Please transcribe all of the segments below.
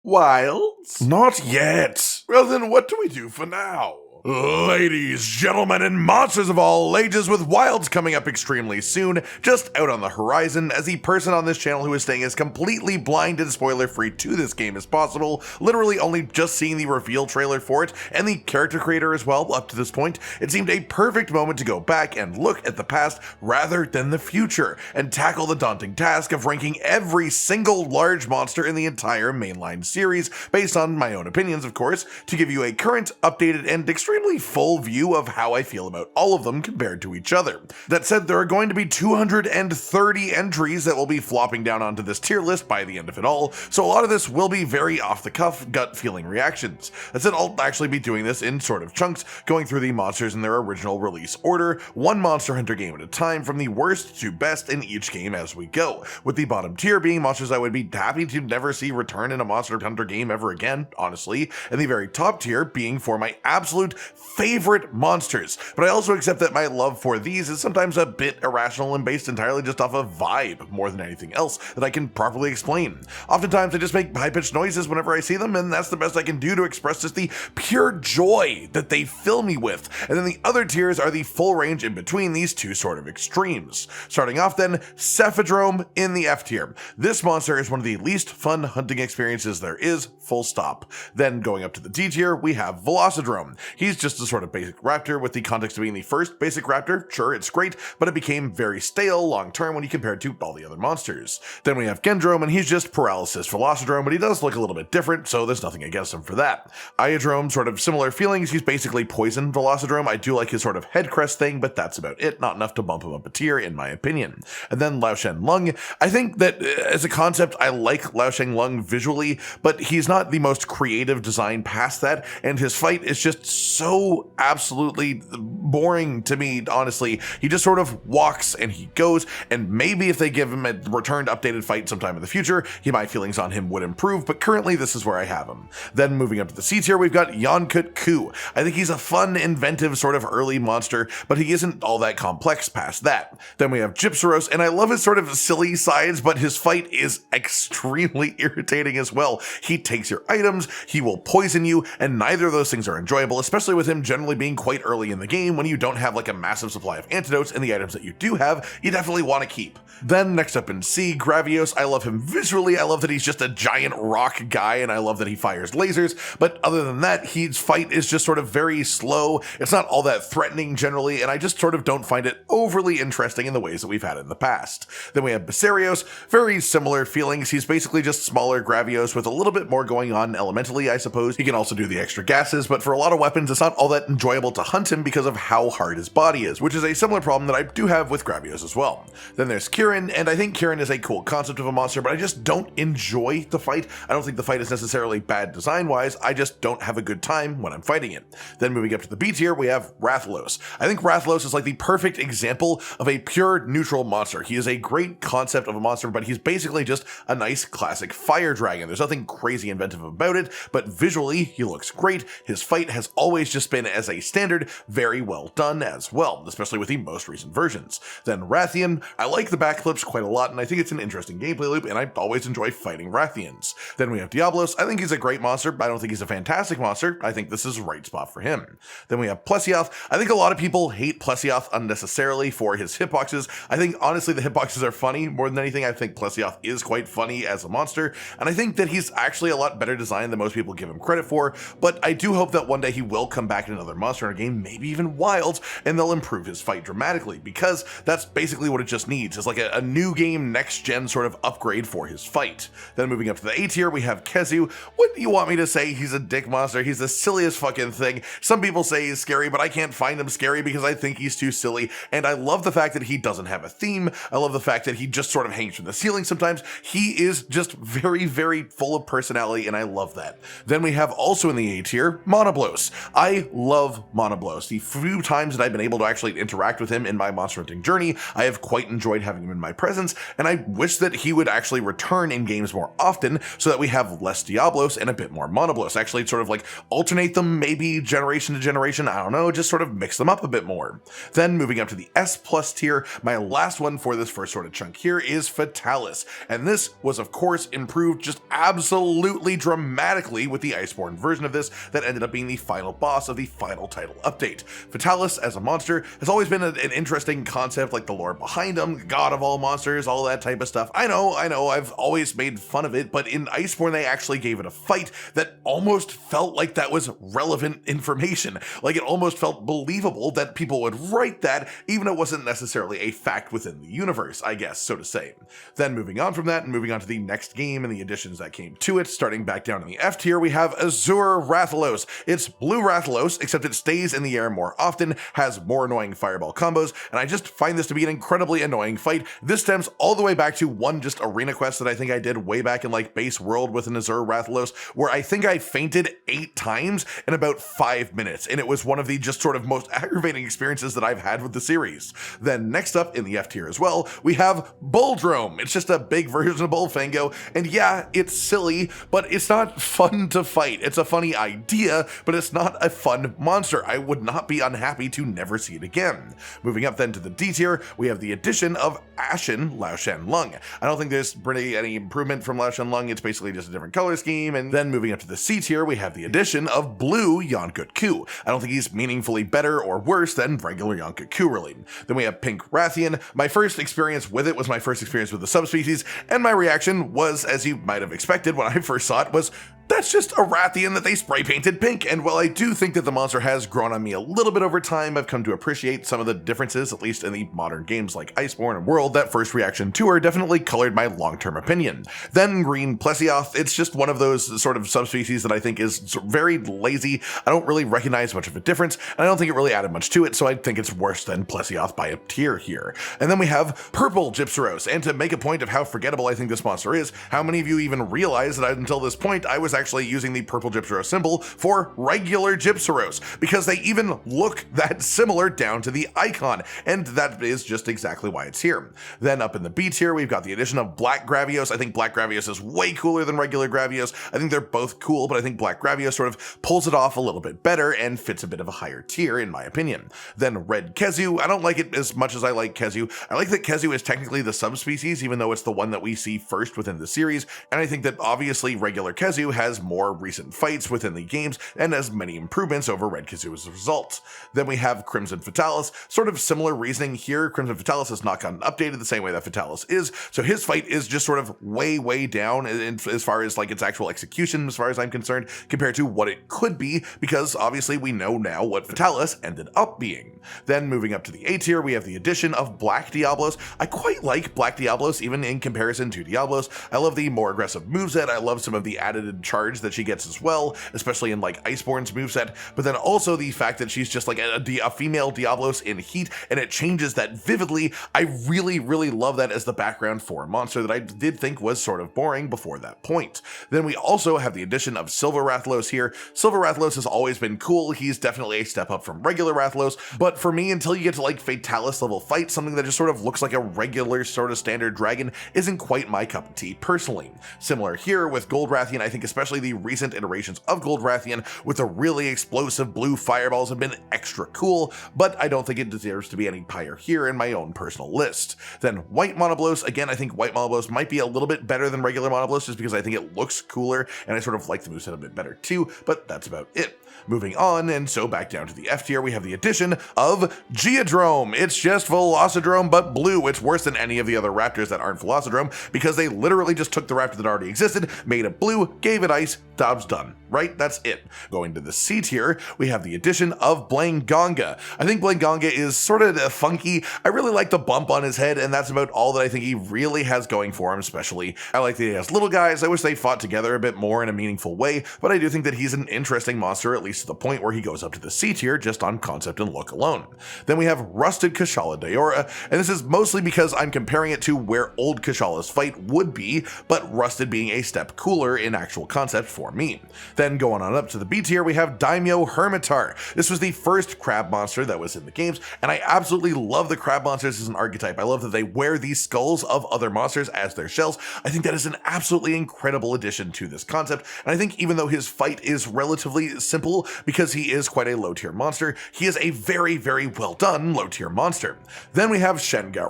Wilds? Not yet. Well then, what do we do for now? Ladies, gentlemen, and monsters of all ages, with Wilds coming up extremely soon, just out on the horizon, as the person on this channel who is staying as completely blind and spoiler-free to this game as possible, literally only just seeing the reveal trailer for it, and the character creator as well up to this point, it seemed a perfect moment to go back and look at the past rather than the future, and tackle the daunting task of ranking every single large monster in the entire mainline series, based on my own opinions of course, to give you a current, updated, and extremely full view of how I feel about all of them compared to each other. That said, there are going to be 230 entries that will be flopping down onto this tier list by the end of it all, so a lot of this will be very off-the-cuff, gut-feeling reactions. That said, I'll actually be doing this in sort of chunks, going through the monsters in their original release order, one Monster Hunter game at a time, from the worst to best in each game as we go, with the bottom tier being monsters I would be happy to never see return in a Monster Hunter game ever again, honestly, and the very top tier being for my absolute favorite monsters. But I also accept that my love for these is sometimes a bit irrational and based entirely just off of vibe more than anything else that I can properly explain. Oftentimes I just make high-pitched noises whenever I see them, and that's the best I can do to express just the pure joy that they fill me with. And then the other tiers are the full range in between these two sort of extremes. Starting off then, Cephadrome in the F tier. This monster is one of the least fun hunting experiences there is, full stop. Then going up to the D tier, we have Velocidrome. He's just a sort of basic raptor, with the context of being the first basic raptor. Sure, it's great, but it became very stale long term when you compare it to all the other monsters. Then we have Gendrome, and he's just Paralysis Velocidrome, but he does look a little bit different, so there's nothing against him for that. Iodrome, sort of similar feelings, he's basically Poison Velocidrome. I do like his sort of head crest thing, but that's about it, not enough to bump him up a tier in my opinion. And then Laoshen Lung, I think that as a concept I like Laoshen Lung visually, but he's not the most creative design past that, and his fight is just so absolutely boring to me, honestly. He just sort of walks and he goes, and maybe if they give him a returned updated fight sometime in the future, my feelings on him would improve, but currently this is where I have him. Then moving up to the C tier, we've got Yonkut Ku. I think he's a fun, inventive sort of early monster, but he isn't all that complex past that. Then we have Gypsaros, and I love his sort of silly sides, but his fight is extremely irritating as well. He takes your items, he will poison you, and neither of those things are enjoyable, especially with him generally being quite early in the game when you don't have like a massive supply of antidotes, and the items that you do have, you definitely want to keep. Then next up in C, Gravios. I love him visually, I love that he's just a giant rock guy, and I love that he fires lasers, but other than that, his fight is just sort of very slow, it's not all that threatening generally, and I just sort of don't find it overly interesting in the ways that we've had in the past. Then we have Basarios, very similar feelings, he's basically just smaller Gravios with a little bit more going on elementally, I suppose. He can also do the extra gases, but for a lot of weapons, it's not all that enjoyable to hunt him because of how hard his body is, which is a similar problem that I do have with Gravios as well. Then there's Kirin, and I think Kirin is a cool concept of a monster, but I just don't enjoy the fight. I don't think the fight is necessarily bad design-wise, I just don't have a good time when I'm fighting it. Then moving up to the B tier, we have Rathalos. I think Rathalos is like the perfect example of a pure neutral monster. He is a great concept of a monster, but he's basically just a nice classic fire dragon. There's nothing crazy inventive about it, but visually he looks great. His fight has always just been, as a standard, very well done as well, especially with the most recent versions. Then Rathian, I like the backflips quite a lot, and I think it's an interesting gameplay loop, and I always enjoy fighting Rathians. Then we have Diablos. I think he's a great monster, but I don't think he's a fantastic monster. I think this is the right spot for him. Then we have Plesioth. I think a lot of people hate Plesioth unnecessarily for his hitboxes. I think honestly the hitboxes are funny more than anything. I think Plesioth is quite funny as a monster, and I think that he's actually a lot better designed than most people give him credit for, but I do hope that one day he will come back in another Monster Hunter game, maybe even Wilds, and they'll improve his fight dramatically, because that's basically what it just needs, is like a new game, next gen sort of upgrade for his fight. Then moving up to the A tier, we have Kezu. What do you want me to say? He's a dick monster. He's the silliest fucking thing. Some people say he's scary, but I can't find him scary because I think he's too silly, and I love the fact that he doesn't have a theme. I love the fact that he just sort of hangs from the ceiling sometimes. He is just very, very full of personality, and I love that. Then we have also in the A tier, Monoblos. I love Monoblos. The few times that I've been able to actually interact with him in my monster hunting journey, I have quite enjoyed having him in my presence, and I wish that he would actually return in games more often so that we have less Diablos and a bit more Monoblos. Actually sort of like alternate them maybe generation to generation, I don't know, just sort of mix them up a bit more. Then moving up to the S+ tier, my last one for this first sort of chunk here is Fatalis, and this was of course improved just absolutely dramatically with the Iceborne version of this that ended up being the final boss of the final title update. Fatalis as a monster has always been an interesting concept, like the lore behind him, god of all monsters, all that type of stuff. I know, I've always made fun of it, but in Iceborne they actually gave it a fight that almost felt like that was relevant information. Like it almost felt believable that people would write that, even though it wasn't necessarily a fact within the universe, I guess, so to say. Then moving on from that and moving on to the next game and the additions that came to it, starting back down in the F tier, we have Azure Rathalos. It's blue Rathalos, except it stays in the air more often, has more annoying fireball combos, and I just find this to be an incredibly annoying fight. This stems all the way back to one just arena quest that I think I did way back in like base world with an Azure Rathalos, where I think I fainted 8 times in about 5 minutes, and it was one of the just sort of most aggravating experiences that I've had with the series. Then next up in the F tier as well, we have Buldrome. It's just a big version of Bullfango, and yeah, it's silly, but it's not fun to fight. It's a funny idea, but it's not a fun monster. I would not be unhappy to never see it again. Moving up then to the D tier, we have the addition of Ashen Laoshan Lung. I don't think there's really any improvement from Laoshan Lung. It's basically just a different color scheme. And then moving up to the C tier, we have the addition of Blue Yonkut-Ku. I don't think he's meaningfully better or worse than regular Yonkut-Ku really. Then we have Pink Rathian. My first experience with it was my first experience with the subspecies, and my reaction was, as you might have expected when I first saw it, was, that's just a Rathian that they spray painted pink. And while I do think that the monster has grown on me a little bit over time, I've come to appreciate some of the differences, at least in the modern games like Iceborne and World. That first reaction to her definitely colored my long-term opinion. Then Green Plesioth, it's just one of those sort of subspecies that I think is very lazy. I don't really recognize much of a difference, and I don't think it really added much to it, so I think it's worse than Plesioth by a tier here. And then we have Purple Gypsaros, and to make a point of how forgettable I think this monster is, how many of you even realize that until this point I was actually using the purple Gypsaros symbol for regular Gypsaros, because they even look that similar down to the icon, and that is just exactly why it's here. Then up in the B tier, we've got the addition of Black Gravios. I think Black Gravios is way cooler than regular Gravios. I think they're both cool, but I think Black Gravios sort of pulls it off a little bit better and fits a bit of a higher tier in my opinion. Then Red Kezu, I don't like it as much as I like Kezu. I like that Kezu is technically the subspecies, even though it's the one that we see first within the series, and I think that obviously regular Kezu has more recent fights within the games and has many improvements over Red Kezu as a result. Then we have Crimson Fatalis, sort of similar reasoning here. Crimson Fatalis has not gotten updated the same way that Fatalis is, so his fight is just sort of way down as far as like its actual execution, as far as I'm concerned, compared to what it could be, because obviously we know now what Fatalis ended up being. Then moving up to the A tier, we have the addition of Black Diablos. I quite like Black Diablos even in comparison to Diablos. I love the more aggressive moveset. I love some of the added charge that she gets as well, especially in like Iceborne's moveset, but then also the fact that she's just like a female Diablos in heat, and it changes that vividly. I really love that as the background for a monster that I did think was sort of boring before that point. Then we also have the addition of Silver Rathalos here. Silver Rathalos has always been cool. He's definitely a step up from regular Rathalos, but for me, until you get to like Fatalis level fight, something that just sort of looks like a regular sort of standard dragon isn't quite my cup of tea personally. Similar here with Gold Rathian. I think especially the recent iterations of Gold Rathian with the really explosive blue fireballs have been extra cool, but I don't think it deserves to be any higher here in my own personal list. Then White Monoblos, again, I think White Monoblos might be a little bit better than regular Monoblos just because I think it looks cooler, and I sort of like the moveset a bit better too, but that's about it. Moving on, and so back down to the F tier, we have the addition of Geodrome. It's just Velocidrome, but blue. It's worse than any of the other raptors that aren't Velocidrome, because they literally just took the raptor that already existed, made it blue, gave it ice, job's done, right? That's it. Going to the C tier, we have the addition of Blangonga. I think Blangonga is sort of funky. I really like the bump on his head, and that's about all that I think he really has going for him, especially. I like that he has little guys. I wish they fought together a bit more in a meaningful way, but I do think that he's an interesting monster, at least to the point where he goes up to the C tier just on concept and look alone. Then we have Rusted Kashala Daora, and this is mostly because I'm comparing it to where old Kashala's fight would be, but Rusted being a step cooler in actual concept. concept for me. Then going on up to the B tier, we have Daimyo Hermitar. This was the first crab monster that was in the games, and I absolutely love the crab monsters as an archetype. I love that they wear these skulls of other monsters as their shells. I think that is an absolutely incredible addition to this concept, and I think even though his fight is relatively simple because he is quite a low tier monster, he is a very, very well done low tier monster. Then we have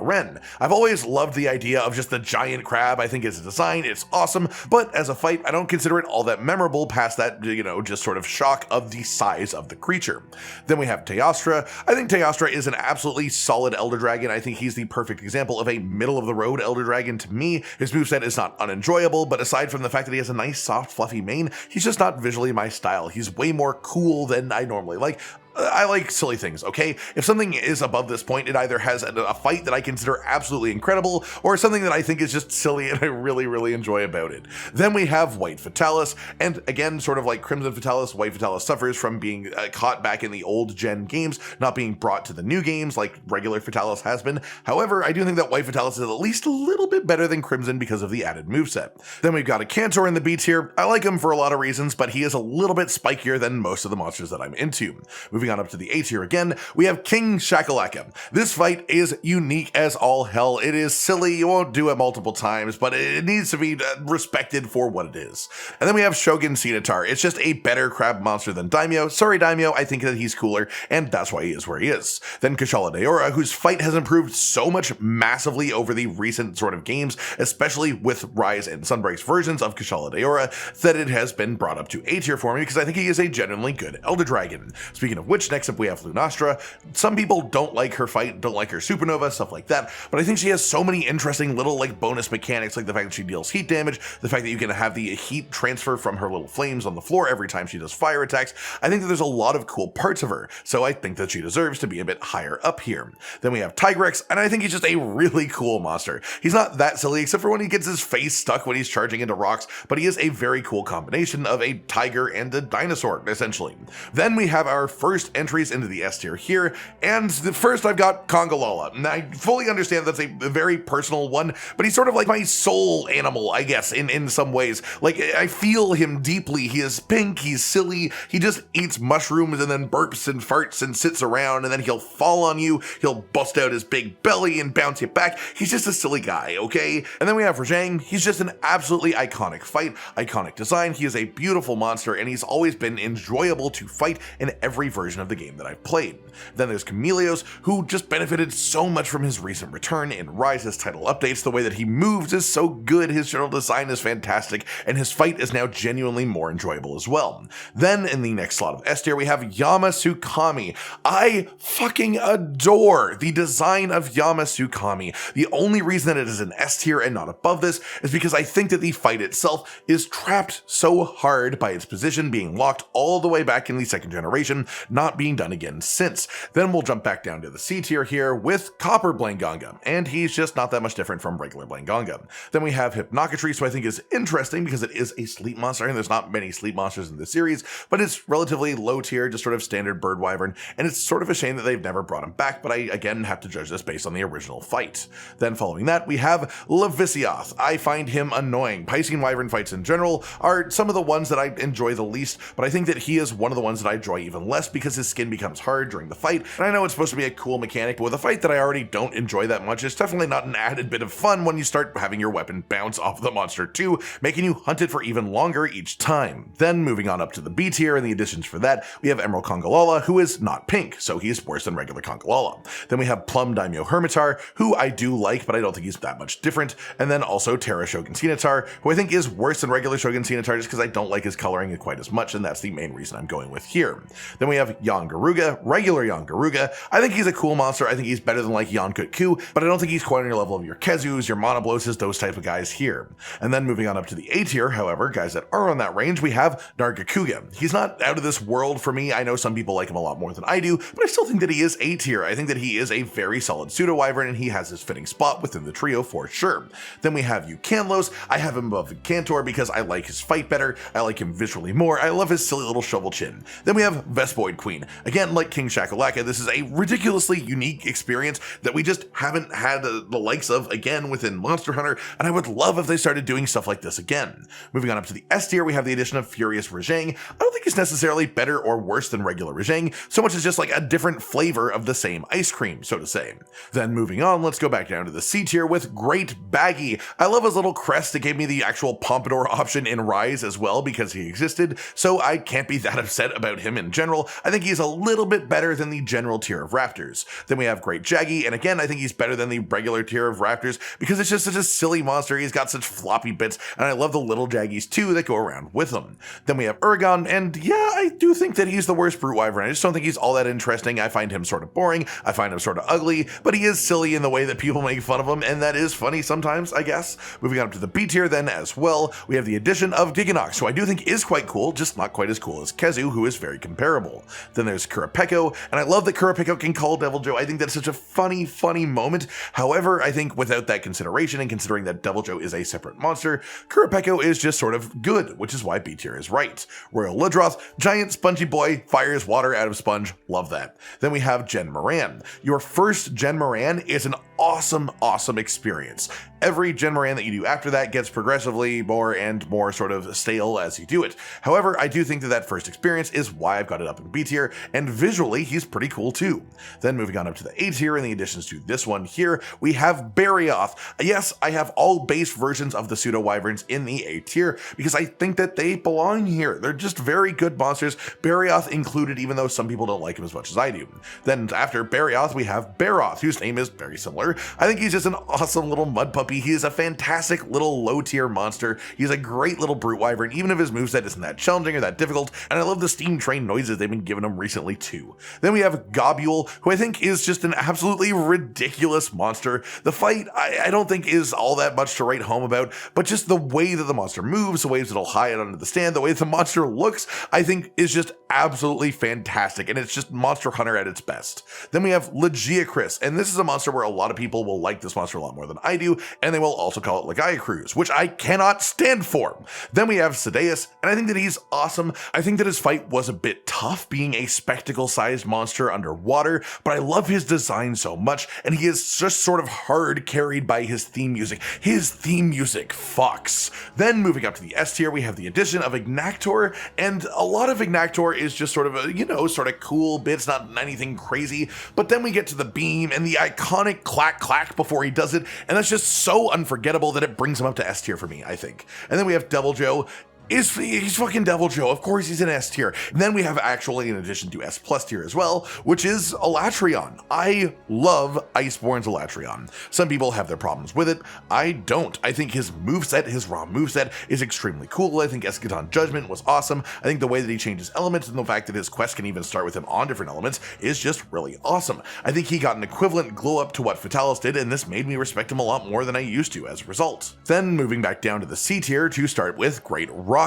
Ren. I've always loved the idea of just the giant crab. I think as a design, it's awesome, but as a fight, I don't consider it all that memorable past that, just sort of shock of the size of the creature. Then we have Teostra. I think Teostra is an absolutely solid Elder Dragon. I think he's the perfect example of a middle of the road Elder Dragon to me. His moveset is not unenjoyable, but aside from the fact that he has a nice soft fluffy mane, he's just not visually my style. He's way more cool than I normally like. I like silly things, okay? If something is above this point, it either has a fight that I consider absolutely incredible, or something that I think is just silly and I really, really enjoy about it. Then we have White Fatalis, and again, sort of like Crimson Fatalis, White Fatalis suffers from being caught back in the old gen games, not being brought to the new games like regular Fatalis has been. However, I do think that White Fatalis is at least a little bit better than Crimson because of the added moveset. Then we've got a Cantor in the B tier. I like him for a lot of reasons, but he is a little bit spikier than most of the monsters that I'm into. Moving on up to the A tier again, we have King Shakalaka. This fight is unique as all hell. It is silly, you won't do it multiple times, but it needs to be respected for what it is. And then we have Shogun Ceanataur. It's just a better crab monster than Daimyo. Sorry Daimyo, I think that he's cooler, and that's why he is where he is. Then Kushala Daora, whose fight has improved so much massively over the recent sort of games, especially with Rise and Sunbreak's versions of Kushala Daora, that it has been brought up to A tier for me because I think he is a genuinely good Elder Dragon. Speaking of which, next up we have Lunastra. Some people don't like her fight, don't like her supernova, stuff like that, but I think she has so many interesting little bonus mechanics, like the fact that she deals heat damage, the fact that you can have the heat transfer from her little flames on the floor every time she does fire attacks. I think that there's a lot of cool parts of her, so I think that she deserves to be a bit higher up here. Then we have Tigrex, and I think he's just a really cool monster. He's not that silly except for when he gets his face stuck when he's charging into rocks, but he is a very cool combination of a tiger and a dinosaur, essentially. Then we have our first entries into the S tier here, and the first I've got Congalala. And I fully understand that's a very personal one, but he's sort of like my soul animal, I guess, in some ways. Like, I feel him deeply. He is pink, he's silly, he just eats mushrooms and then burps and farts and sits around, and then he'll fall on you, he'll bust out his big belly and bounce you back. He's just a silly guy, okay? And then we have Rajang. He's just an absolutely iconic fight, iconic design. He is a beautiful monster, and he's always been enjoyable to fight in every version of the game that I've played. Then there's Chameleos, who just benefited so much from his recent return in Rise's title updates. The way that he moves is so good, his general design is fantastic, and his fight is now genuinely more enjoyable as well. Then in the next slot of S tier, we have Yamasukami. I fucking adore the design of Yamasukami. The only reason that it is an S tier and not above this is because I think that the fight itself is trapped so hard by its position being locked all the way back in the second generation, not being done again since. Then we'll jump back down to the C tier here with Copper Blanganga, and he's just not that much different from regular Blanganga. Then we have Hypnocatrice, who I think is interesting because it is a sleep monster, and there's not many sleep monsters in this series, but it's relatively low tier, just sort of standard bird wyvern, and it's sort of a shame that they've never brought him back, but I again have to judge this based on the original fight. Then following that, we have Levisioth. I find him annoying. Piscean wyvern fights in general are some of the ones that I enjoy the least, but I think that he is one of the ones that I enjoy even less because his skin becomes hard during the fight, and I know it's supposed to be a cool mechanic, but with a fight that I already don't enjoy that much, it's definitely not an added bit of fun when you start having your weapon bounce off the monster too, making you hunt it for even longer each time. Then moving on up to the B tier, and the additions for that, we have Emerald Congalala, who is not pink, so he's worse than regular Congalala. Then we have Plum Daimyo Hermitar, who I do like, but I don't think he's that much different. And then also Terra Shogun Ceanataur, who I think is worse than regular Shogun Ceanataur just because I don't like his coloring quite as much, and that's the main reason I'm going with here. Then we have Yan Garuga, regular Yan Garuga. I think he's a cool monster. I think he's better than like Yan Kutku, but I don't think he's quite on your level of your Kezus, your Monobloses, those type of guys here. And then moving on up to the A tier, however, guys that are on that range, we have Nargacuga. He's not out of this world for me. I know some people like him a lot more than I do, but I still think that he is A tier. I think that he is a very solid pseudo wyvern, and he has his fitting spot within the trio for sure. Then we have Eucanlos. I have him above Cantor because I like his fight better. I like him visually more. I love his silly little shovel chin. Then we have Vespoid Queen. Again, like King Shakalaka, this is a ridiculously unique experience that we just haven't had the likes of again within Monster Hunter, and I would love if they started doing stuff like this again. Moving on up to the S tier, we have the addition of Furious Rajang. I don't think it's necessarily better or worse than regular Rajang, so much as just like a different flavor of the same ice cream, so to say. Then moving on, let's go back down to the C tier with Great Baggy. I love his little crest. It gave me the actual pompadour option in Rise as well because he existed, so I can't be that upset about him in general. I think he's a little bit better than the general tier of Raptors. Then we have Great Jaggy, and again, I think he's better than the regular tier of Raptors because it's just such a silly monster. He's got such floppy bits, and I love the little Jaggies too that go around with him. Then we have Urgon, and yeah, I do think that he's the worst brute wyvern. I just don't think he's all that interesting. I find him sort of boring. I find him sort of ugly, but he is silly in the way that people make fun of him, and that is funny sometimes, I guess. Moving on up to the B tier then as well, we have the addition of Giganox, who I do think is quite cool, just not quite as cool as Kezu, who is very comparable. Then there's Kurapeko, and I love that Kurapeko can call Deviljho. I think that's such a funny moment. However, I think without that consideration and considering that Deviljho is a separate monster, Kurapeko is just sort of good, which is why B tier is right. Royal Ludroth, giant spongy boy, fires water out of sponge, love that. Then we have Gen Moran. Your first Gen Moran is an awesome experience. Every Gen Moran that you do after that gets progressively more and more sort of stale as you do it. However, I do think that that first experience is why I've got it up in B tier, and visually he's pretty cool too. Then moving on up to the A tier, in the additions to this one here, we have Barioth. Yes, I have all base versions of the pseudo wyverns in the A tier because I think that they belong here. They're just very good monsters, Barioth included, even though some people don't like him as much as I do. Then after Barioth, we have Baroth, whose name is very similar. I think he's just an awesome little mud puppy. He is a fantastic little low tier monster. He's a great little brute wyvern, even if his moveset isn't that challenging or that difficult, and I love the steam train noises they've been giving him recently too. Then we have Gobule, who I think is just an absolutely ridiculous monster. The fight, I don't think is all that much to write home about, but just the way that the monster moves, the ways it'll hide under the stand, the way the monster looks, I think is just absolutely fantastic, and it's just Monster Hunter at its best. Then we have Lagiacrus, and this is a monster where a lot of people will like this monster a lot more than I do, and they will also call it Lagiacruz, which I cannot stand for. Then we have Sadeas, and I think that he's awesome. I think that his fight was a bit tough, being a spectacle-sized monster underwater, but I love his design so much, and he is just sort of hard carried by his theme music. His theme music fucks. Then moving up to the S tier, we have the addition of Ignactor, and a lot of Ignactor is just sort of a, sort of cool bits, not anything crazy, but then we get to the beam and the iconic clack before he does it, and that's just so unforgettable that it brings him up to S tier for me, I think. And then we have Deviljho. He's fucking Deviljho. Of course he's in S tier. And then we have actually in addition to S plus tier as well, which is Elatrion. I love Iceborne's Elatrion. Some people have their problems with it. I don't. I think his moveset, his raw moveset, is extremely cool. I think Eschaton Judgment was awesome. I think the way that he changes elements and the fact that his quest can even start with him on different elements is just really awesome. I think he got an equivalent glow up to what Fatalis did, and this made me respect him a lot more than I used to as a result. Then moving back down to the C tier to start with Great Roggy.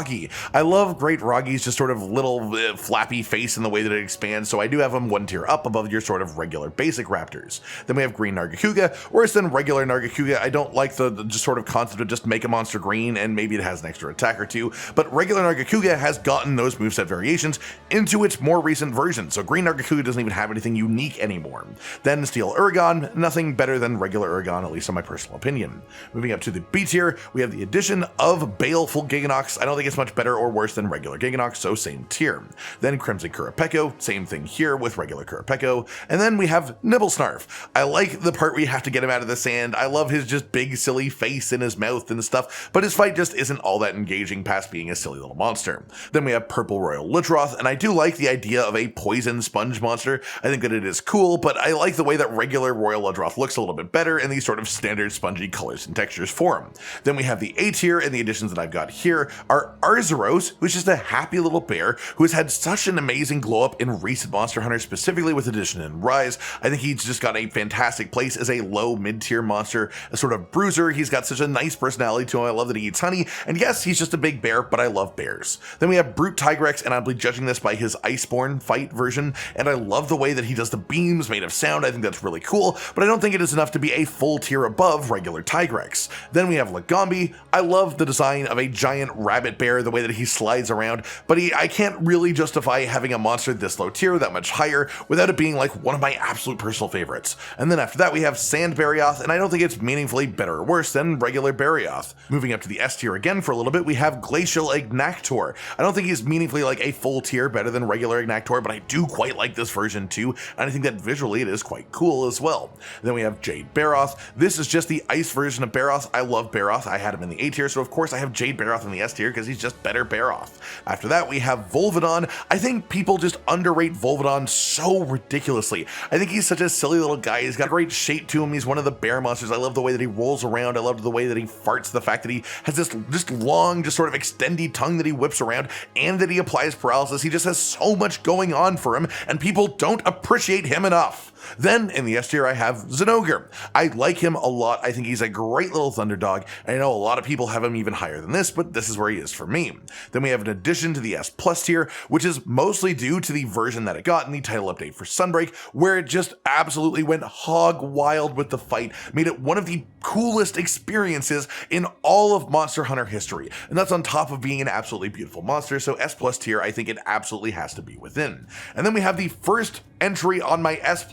I love Great Roggy's just sort of little flappy face and the way that it expands, so I do have him one tier up above your sort of regular basic raptors. Then we have Green Nargacuga. Worse than regular Nargacuga, I don't like the just sort of concept of just make a monster green and maybe it has an extra attack or two, but regular Nargacuga has gotten those moveset variations into its more recent version, so Green Nargacuga doesn't even have anything unique anymore. Then Steel Urgon, nothing better than regular Urgon, at least in my personal opinion. Moving up to the B tier, we have the addition of Baleful Giganox. I don't think it's much better or worse than regular Giganox, so same tier. Then Crimson Kurapeko, same thing here with regular Kurapeko. And then we have Nibblesnarf. I like the part where you have to get him out of the sand. I love his just big silly face in his mouth and stuff, but his fight just isn't all that engaging past being a silly little monster. Then we have Purple Royal Ludroth, and I do like the idea of a poison sponge monster. I think that it is cool, but I like the way that regular Royal Ludroth looks a little bit better in these sort of standard spongy colors and textures for him. Then we have the A tier, and the additions that I've got here are Arzuros, who's just a happy little bear who has had such an amazing glow up in recent Monster Hunter, specifically with addition in Rise. I think he's just got a fantastic place as a low mid-tier monster, a sort of bruiser. He's got such a nice personality to him. I love that he eats honey, and yes, he's just a big bear, but I love bears. Then we have Brute Tigrex, and I'll be judging this by his Iceborne fight version, and I love the way that he does the beams made of sound. I think that's really cool, but I don't think it is enough to be a full tier above regular Tigrex. Then we have Lagombi. I love the design of a giant rabbit rabbit bear, the way that he slides around, but I can't really justify having a monster this low tier, that much higher, without it being like one of my absolute personal favorites. And then after that we have Sand Barioth, and I don't think it's meaningfully better or worse than regular Barioth. Moving up to the S tier again for a little bit, we have Glacial Ignactor. I don't think he's meaningfully like a full tier better than regular Ignactor, but I do quite like this version too, and I think that visually it is quite cool as well. Then we have Jade Baroth. This is just the ice version of Baroth. I love Baroth. I had him in the A tier, so of course I have Jade Baroth in the S tier because he's just better Baroth. After that we have Volvidon. I think people just underrate Volvidon so ridiculously. I think he's such a silly little guy. He's got a great shape to him. He's one of the bear monsters. I love the way that he rolls around. I love the way that he farts, the fact that he has this just long, just sort of extended tongue that he whips around, and that he applies paralysis. He just has so much going on for him, and people don't appreciate him enough. Then in the S tier I have Zinogre. I like him a lot. I think he's a great little thunderdog, and I know a lot of people have him even higher than this, but this is where he is for me. Then we have an addition to the S plus tier, which is mostly due to the version that it got in the title update for Sunbreak, where it just absolutely went hog wild with the fight, made it one of the coolest experiences in all of Monster Hunter history, and that's on top of being an absolutely beautiful monster, so S plus tier I think it absolutely has to be within. And then we have the first entry on my S++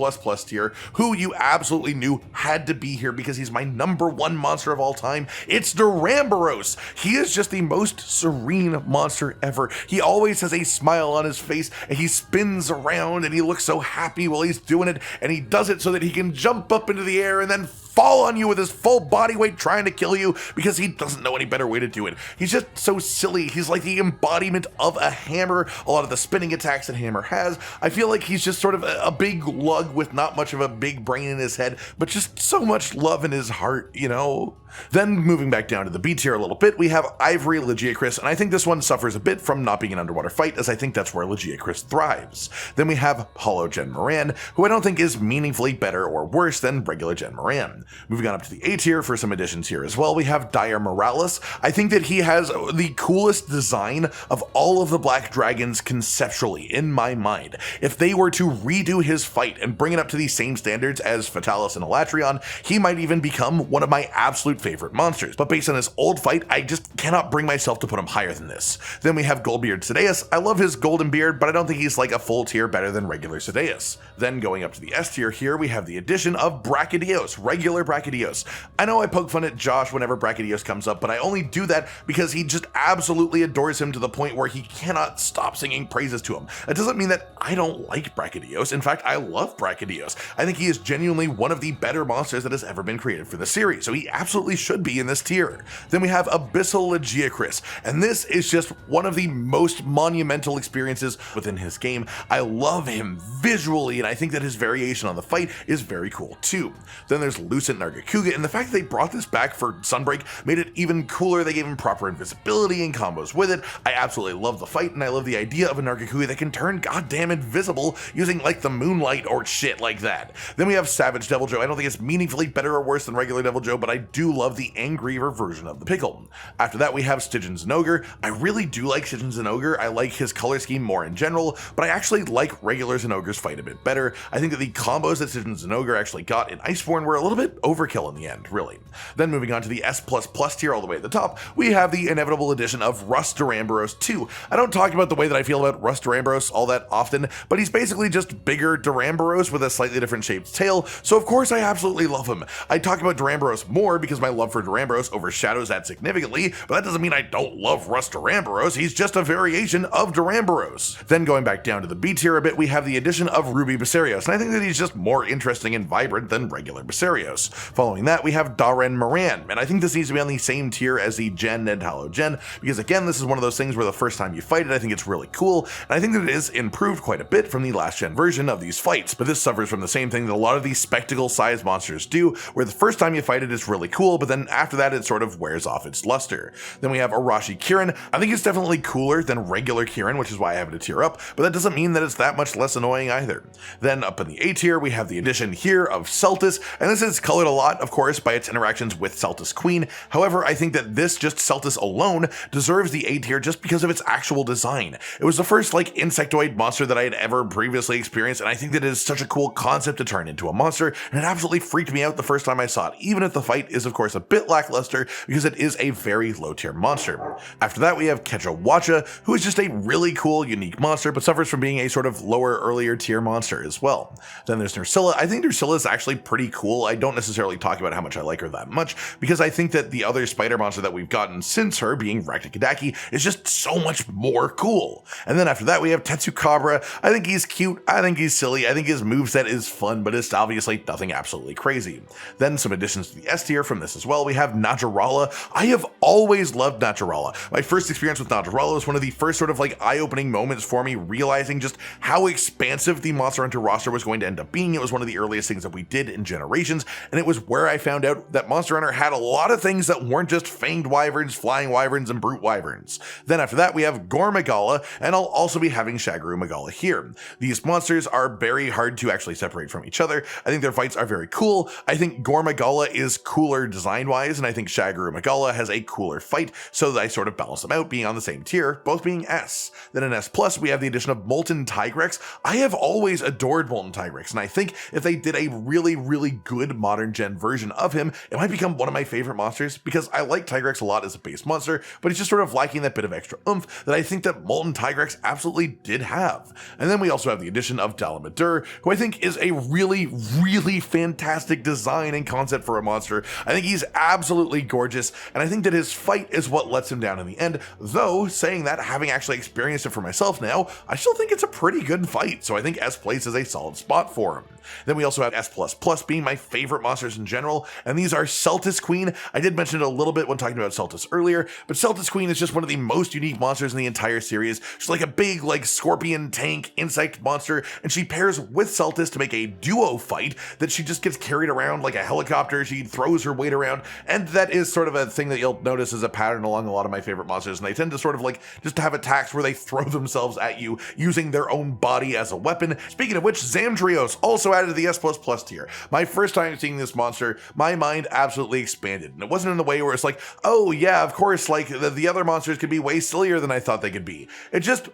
tier, who you absolutely knew had to be here because he's my #1 monster of all time. It's Duramboros. He is just the most serene monster ever. He always has a smile on his face, and he spins around and he looks so happy while he's doing it, and he does it so that he can jump up into the air and then fall on you with his full body weight trying to kill you because he doesn't know any better way to do it. He's just so silly. He's like the embodiment of a hammer. A lot of the spinning attacks that Hammer has, I feel like he's just sort of a big lug with not much of a big brain in his head, but just so much love in his heart, you know? Then moving back down to the B tier a little bit, we have Ivory Legiacris, and I think this one suffers a bit from not being an underwater fight, as I think that's where Legiacris thrives. Then we have Hollow Gen Moran, who I don't think is meaningfully better or worse than regular Gen Moran. Moving on up to the A tier for some additions here as well, we have Dire Moralis. I think that he has the coolest design of all of the Black Dragons conceptually, in my mind. If they were to redo his fight and bring it up to the same standards as Fatalis and Elatrion, he might even become one of my absolute favorite monsters, but based on his old fight, I just cannot bring myself to put him higher than this. Then we have Goldbeard Sedeus. I love his golden beard, but I don't think he's like a full tier better than regular Sedeus. Then going up to the S tier here, we have the addition of Brachydios, regular Brachydios. I know I poke fun at Josh whenever Brachydios comes up, but I only do that because he just absolutely adores him to the point where he cannot stop singing praises to him. It doesn't mean that I don't like Brachydios. In fact, I love Brachydios. I think he is genuinely one of the better monsters that has ever been created for the series, so he absolutely should be in this tier. Then we have Abyssal Legiacris, and this is just one of the most monumental experiences within his game. I love him visually, and I think that his variation on the fight is very cool too. Then there's Lucent Nargacuga, and the fact that they brought this back for Sunbreak made it even cooler. They gave him proper invisibility and combos with it. I absolutely love the fight, and I love the idea of a Nargacuga that can turn goddamn invisible using like the moonlight or shit like that. Then we have Savage Deviljho. I don't think it's meaningfully better or worse than regular Deviljho, but I do love the angrier version of the pickle. After that we have Stygian Zinogre. I really do like Stygian Zinogre. I like his color scheme more in general, but I actually like regular Zinogre's fight a bit better. I think that the combos that Stygian Zinogre actually got in Iceborne were a little bit overkill in the end, really. Then moving on to the S++ tier all the way at the top, we have the inevitable addition of Rust Duramboros 2. I don't talk about the way that I feel about Rust Duramboros all that often, but he's basically just bigger Duramboros with a slightly different shaped tail, so of course I absolutely love him. I talk about Duramboros more because my love for Duramboros overshadows that significantly, but that doesn't mean I don't love Rust Duramboros. He's just a variation of Duramboros. Then going back down to the B tier a bit, we have the addition of Ruby Basarios, and I think that he's just more interesting and vibrant than regular Basarios. Following that, we have Daren Moran, and I think this needs to be on the same tier as the Gen and Hallow Gen, because again, this is one of those things where the first time you fight it, I think it's really cool, and I think that it is improved quite a bit from the last gen version of these fights, but this suffers from the same thing that a lot of these spectacle-sized monsters do, where the first time you fight it is really cool, but then after that it sort of wears off its luster. Then we have Arashi Kirin. I think it's definitely cooler than regular Kirin, which is why I have it a tier up, but that doesn't mean that it's that much less annoying either. Then up in the A tier, we have the addition here of Celtis, and this is colored a lot, of course, by its interactions with Celtis Queen. However, I think that this, just Celtis alone, deserves the A tier just because of its actual design. It was the first like insectoid monster that I had ever previously experienced, and I think that it is such a cool concept to turn into a monster, and it absolutely freaked me out the first time I saw it, even if the fight is of course a bit lackluster because it is a very low tier monster. After that we have Quematrice, who is just a really cool, unique monster, but suffers from being a sort of lower, earlier tier monster as well. Then there's Nerscylla. I think Nerscylla is actually pretty cool. I don't necessarily talk about how much I like her that much, because I think that the other spider monster that we've gotten since her, being Raktakadaki, is just so much more cool. And then after that we have chatacabra. I think he's cute, I think he's silly, I think his moveset is fun, but it's obviously nothing absolutely crazy. Then some additions to the S tier from this as well. We have Najarala. I have always loved Najarala. My first experience with Najarala was one of the first sort of like eye-opening moments for me, realizing just how expansive the Monster Hunter roster was going to end up being. It was one of the earliest things that we did in Generations, and it was where I found out that Monster Hunter had a lot of things that weren't just fanged wyverns, flying wyverns, and brute wyverns. Then after that we have gore magala, and I'll also be having shagru magala here. These monsters are very hard to actually separate from each other. I think their fights are very cool. I think gore magala is cooler design-wise, and I think shagru magala has a cooler fight, so that I sort of balance them out, being on the same tier, both being S. Then in S+, we have the addition of Molten Tigrex. I have always adored Molten Tigrex, and I think if they did a really, really good modern gen version of him, it might become one of my favorite monsters, because I like Tigrex a lot as a base monster, but it's just sort of lacking that bit of extra oomph that I think that Molten Tigrex absolutely did have. And then we also have the addition of Dalamadur, who I think is a really, really fantastic design and concept for a monster. I think he's absolutely gorgeous, and I think that his fight is what lets him down in the end, though saying that, having actually experienced it for myself now, I still think it's a pretty good fight, so I think S places a solid spot for him. Then we also have S++ being my favorite monsters in general, and these are Celtis Queen. I did mention it a little bit when talking about Celtis earlier, but Celtis Queen is just one of the most unique monsters in the entire series. She's like a big, like, scorpion tank insect monster, and she pairs with Celtis to make a duo fight that she just gets carried around like a helicopter. She throws her weight around, and that is sort of a thing that you'll notice as a pattern along a lot of my favorite monsters, and they tend to sort of like just have attacks where they throw themselves at you using their own body as a weapon. Speaking of which, Zamdrios also added to the S++ tier. My first time seeing this monster, my mind absolutely expanded, and it wasn't in the way where it's like, oh yeah, of course, like the other monsters could be way sillier than I thought they could be. It just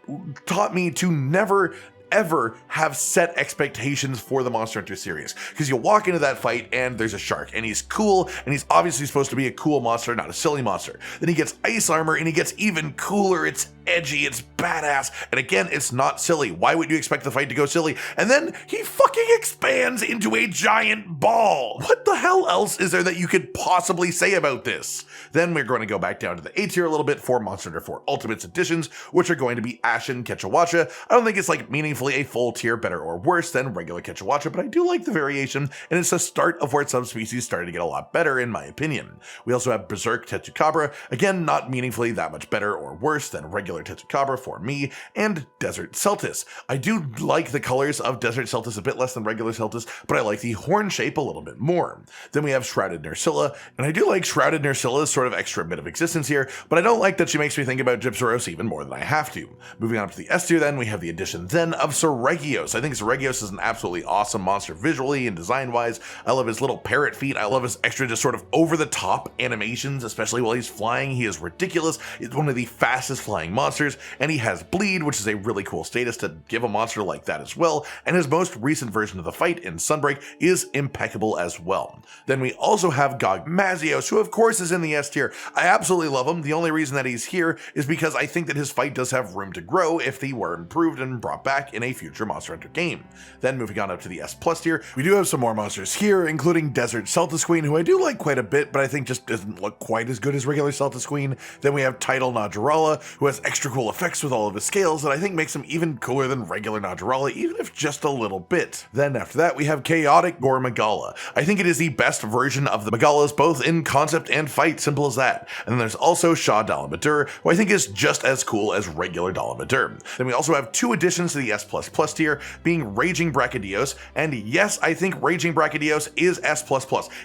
taught me to never ever have set expectations for the Monster Hunter series, because you walk into that fight and there's a shark, and he's cool, and he's obviously supposed to be a cool monster, not a silly monster. Then he gets ice armor, and he gets even cooler. It's edgy, it's badass, and again, it's not silly. Why would you expect the fight to go silly? And then he fucking expands into a giant ball. What the hell else is there that you could possibly say about this? Then we're going to go back down to the A tier a little bit for Monster Hunter 4 Ultimates editions, which are going to be Ashen Quechahuacha. I don't think it's like meaningfully a full tier better or worse than regular Quechahuacha, but I do like the variation, and it's the start of where subspecies started to get a lot better, in my opinion. We also have Berserk Tetsucabra, again, not meaningfully that much better or worse than regular Tetsucabra for me, and Desert Celtis. I do like the colors of Desert Celtis a bit less than regular Celtis, but I like the horn shape a little bit more. Then we have Shrouded Nerscylla, and I do like Shrouded Nerscylla's sort of extra bit of existence here, but I don't like that she makes me think about Gypsaros even more than I have to. Moving on to the S tier then, we have the addition then of Seregios. I think Seregios is an absolutely awesome monster visually and design-wise. I love his little parrot feet. I love his extra just sort of over-the-top animations, especially while he's flying. He is ridiculous. He's one of the fastest flying monsters, and he has Bleed, which is a really cool status to give a monster like that as well, and his most recent version of the fight in Sunbreak is impeccable as well. Then we also have Gogmazios, who of course is in the S tier. I absolutely love him. The only reason that he's here is because I think that his fight does have room to grow if he were improved and brought back in a future Monster Hunter game. Then moving on up to the S+ tier, we do have some more monsters here, including Desert Celtis Queen, who I do like quite a bit, but I think just doesn't look quite as good as regular Celtis Queen. Then we have Tidal Najarala, who has extra cool effects with all of his scales that I think makes him even cooler than regular Najarala, even if just a little bit. Then after that, we have Chaotic Gore Magala. I think it is the best version of the Magalas, both in concept and fight, simple as that. And then there's also Shah Dalamadur, who I think is just as cool as regular Dalamadur. Then we also have two additions to the S+ S++ tier, being Raging Brachydios, and yes, I think Raging Brachydios is S++.